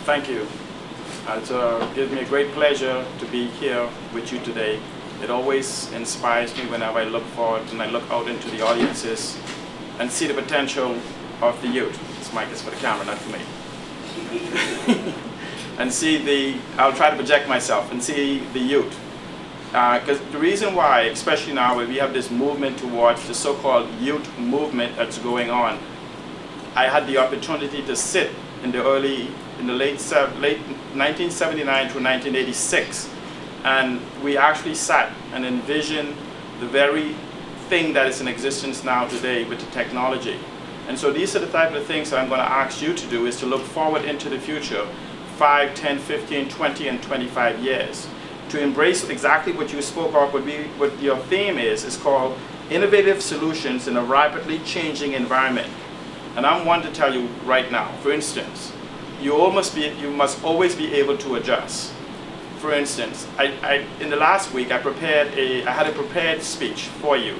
Thank you. It gives me a great pleasure to be here with you today. It always inspires me whenever I look forward and I look out into the audiences and see the potential of the youth. This mic is for the camera, not for me. And I'll try to project myself and see the youth. Because the reason why, especially now when we have this movement towards the so-called youth movement that's going on, I had the opportunity to sit in the late 1979 to 1986, and we actually sat and envisioned the very thing that is in existence now today with the technology. And so these are the type of things that I'm going to ask you to do, is to look forward into the future, 5, 10, 15, 20, and 25 years. To embrace exactly what you spoke of, what your theme is called Innovative Solutions in a Rapidly Changing Environment. And I'm one to tell you right now, for instance, you must always be able to adjust. For instance, in the last week I had a prepared speech for you,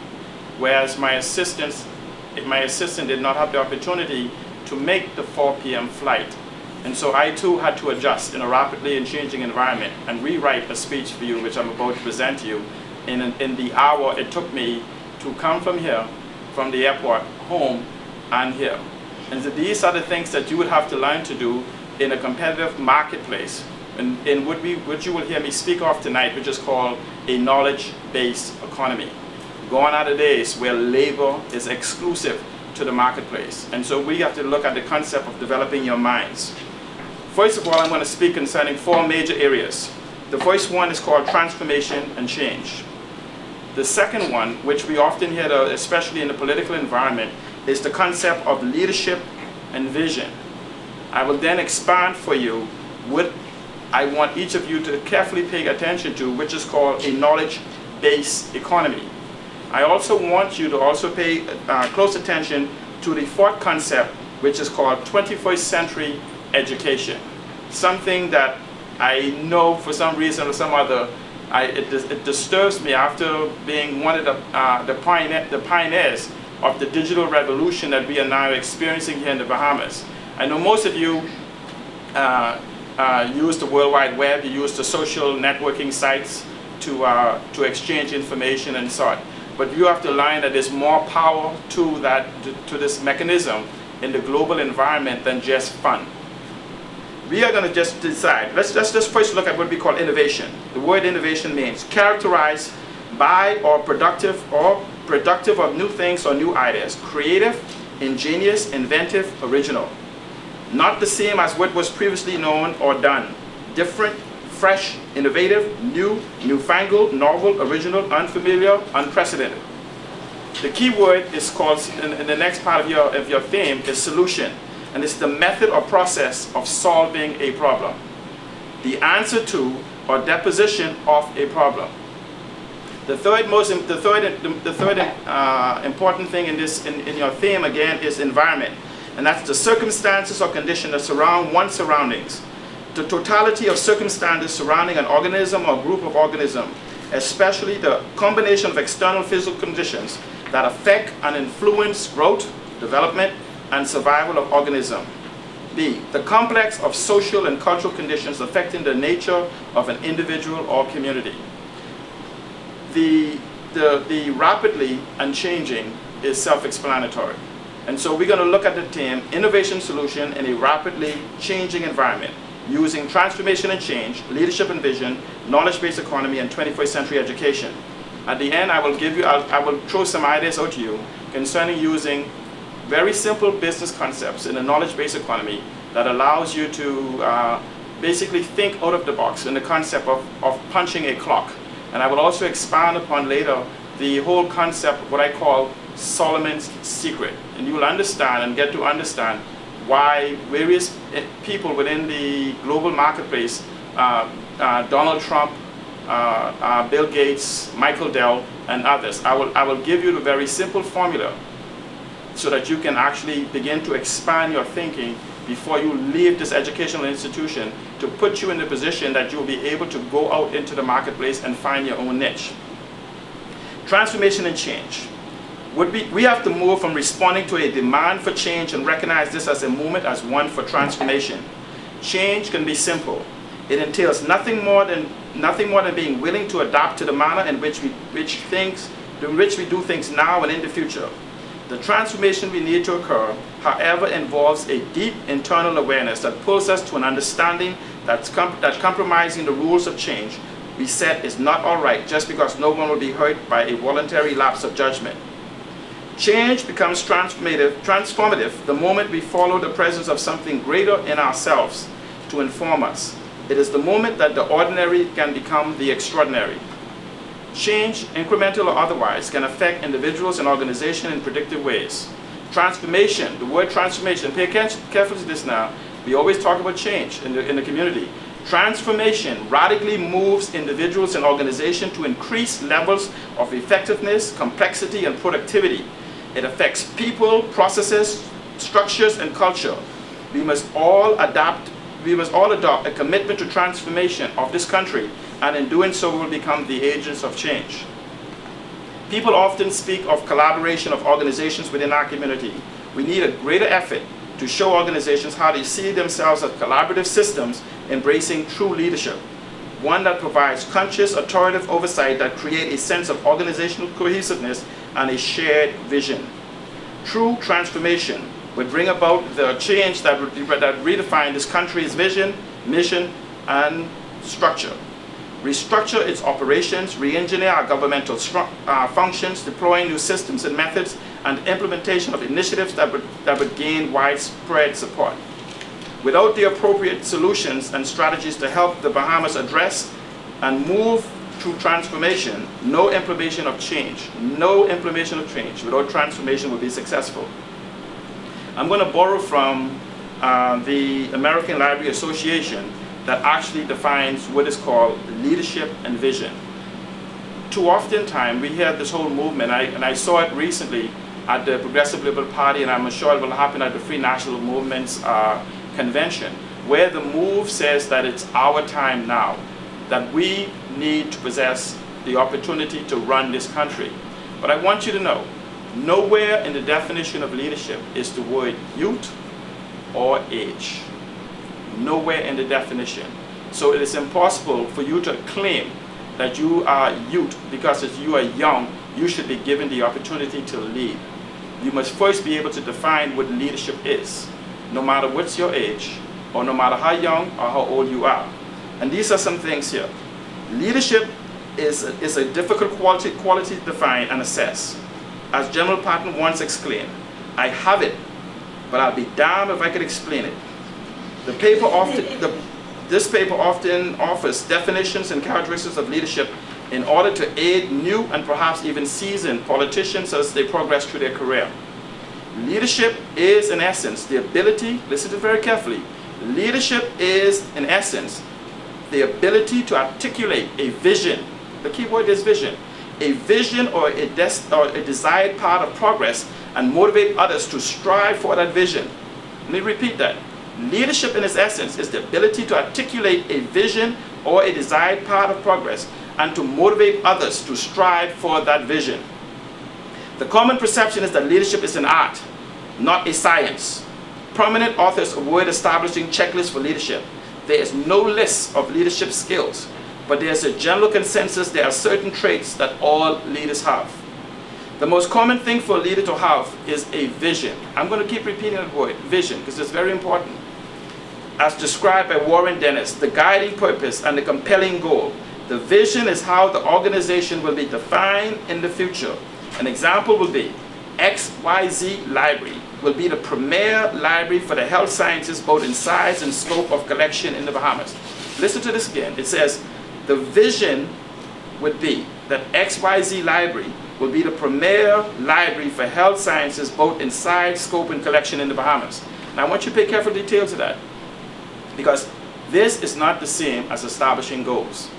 whereas my assistant did not have the opportunity to make the 4 p.m. flight. And so I too had to adjust in a rapidly and changing environment and rewrite a speech for you, which I'm about to present to you in the hour it took me to come from here, from the airport, home, and here. And so these are the things that you would have to learn to do in a competitive marketplace, in what you will hear me speak of tonight, which is called a knowledge-based economy. Gone are the days where labor is exclusive to the marketplace. And so we have to look at the concept of developing your minds. First of all, I'm going to speak concerning 4 major areas. The first one is called transformation and change. The second one, which we often hear, especially in the political environment, is the concept of leadership and vision. I will then expand for you what I want each of you to carefully pay attention to, which is called a knowledge-based economy. I also want you to also pay close attention to the 4th concept, which is called 21st century education. Something that I know for some reason or some other, it disturbs me after being one of the pioneers of the digital revolution that we are now experiencing here in the Bahamas. I know most of you use the World Wide Web, you use the social networking sites to exchange information and so on. But you have to learn that there's more power to this mechanism in the global environment than just fun. We are going to just decide. Let's just first look at what we call innovation. The word innovation means characterized by or productive of new things or new ideas. Creative, ingenious, inventive, original. Not the same as what was previously known or done. Different, fresh, innovative, new, newfangled, novel, original, unfamiliar, unprecedented. The key word is called, in the next part of your theme, is solution. And it's the method or process of solving a problem. The answer to or deposition of a problem. The third important thing in your theme again is environment. And that's the circumstances or conditions that surround one's surroundings. The totality of circumstances surrounding an organism or group of organisms, especially the combination of external physical conditions that affect and influence growth, development, and survival of organism. B, the complex of social and cultural conditions affecting the nature of an individual or community. The rapidly and changing is self-explanatory. And so we're going to look at the theme, innovation solution in a rapidly changing environment, using transformation and change, leadership and vision, knowledge-based economy, and 21st century education. At the end, I will throw some ideas out to you concerning using very simple business concepts in a knowledge-based economy that allows you to basically think out of the box in the concept of punching a clock. And I will also expand upon later the whole concept of what I call Solomon's secret. And you will understand and get to understand why various people within the global marketplace, Donald Trump, Bill Gates, Michael Dell, and others, I will give you the very simple formula so that you can actually begin to expand your thinking before you leave this educational institution, to put you in the position that you'll be able to go out into the marketplace and find your own niche. Transformation and change. We have to move from responding to a demand for change and recognize this as a movement as one for transformation. Change can be simple. It entails nothing more than being willing to adapt to the manner in which we do things now and in the future. The transformation we need to occur, however, involves a deep internal awareness that pulls us to an understanding that compromising the rules of change we set is not all right just because no one will be hurt by a voluntary lapse of judgment. Change becomes transformative the moment we follow the presence of something greater in ourselves to inform us. It is the moment that the ordinary can become the extraordinary. Change, incremental or otherwise, can affect individuals and organizations in predictive ways. Transformation, the word transformation, pay carefully to this now. We always talk about change in the community. Transformation radically moves individuals and organizations to increase levels of effectiveness, complexity, and productivity. It affects people, processes, structures, and culture. We must all adopt a commitment to transformation of this country, and in doing so we will become the agents of change. People often speak of collaboration of organizations within our community. We need a greater effort to show organizations how they see themselves as collaborative systems embracing true leadership, one that provides conscious, authoritative oversight that create a sense of organizational cohesiveness and a shared vision. True transformation would bring about the change that redefine this country's vision, mission, and structure. Restructure its operations, re-engineer our governmental functions, deploying new systems and methods, and implementation of initiatives that would gain widespread support. Without the appropriate solutions and strategies to help the Bahamas address and move through transformation, no implementation of change without transformation will be successful. I'm going to borrow from the American Library Association that actually defines what is called leadership and vision. Too often we hear this whole movement, and I saw it recently at the Progressive Liberal Party, and I'm sure it will happen at the Free National Movement's convention, where the move says that it's our time now, that we need to possess the opportunity to run this country. But I want you to know, nowhere in the definition of leadership is the word youth or age. Nowhere in the definition. So it is impossible for you to claim that you are youth because as you are young, you should be given the opportunity to lead. You must first be able to define what leadership is, no matter what's your age, or no matter how young or how old you are. And these are some things here. Leadership is a difficult quality to define and assess. As General Patton once exclaimed, "I have it, but I'll be damned if I could explain it." This paper often offers definitions and characteristics of leadership in order to aid new and perhaps even seasoned politicians as they progress through their career. Leadership is, in essence, the ability, listen to it very carefully, leadership is, in essence, the ability to articulate a vision. The key word is vision. A vision or a desired path of progress and motivate others to strive for that vision. Let me repeat that. Leadership in its essence is the ability to articulate a vision or a desired path of progress and to motivate others to strive for that vision. The common perception is that leadership is an art, not a science. Prominent authors avoid establishing checklists for leadership. There is no list of leadership skills, but there is a general consensus there are certain traits that all leaders have. The most common thing for a leader to have is a vision. I'm going to keep repeating that word, vision, because it's very important. As described by Warren Dennis, the guiding purpose and the compelling goal. The vision is how the organization will be defined in the future. An example will be XYZ Library will be the premier library for the health sciences both in size and scope of collection in the Bahamas. Listen to this again. It says the vision would be that XYZ Library will be the premier library for health sciences both in size, scope, and collection in the Bahamas. Now I want you to pay careful detail to that, because this is not the same as establishing goals.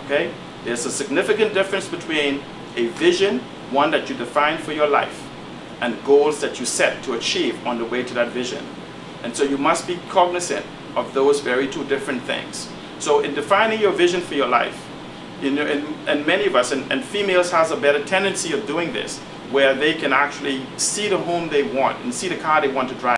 Okay? There's a significant difference between a vision, one that you define for your life, and goals that you set to achieve on the way to that vision. And so you must be cognizant of those very two different things. So in defining your vision for your life, and many of us, and females has a better tendency of doing this, where they can actually see the home they want and see the car they want to drive.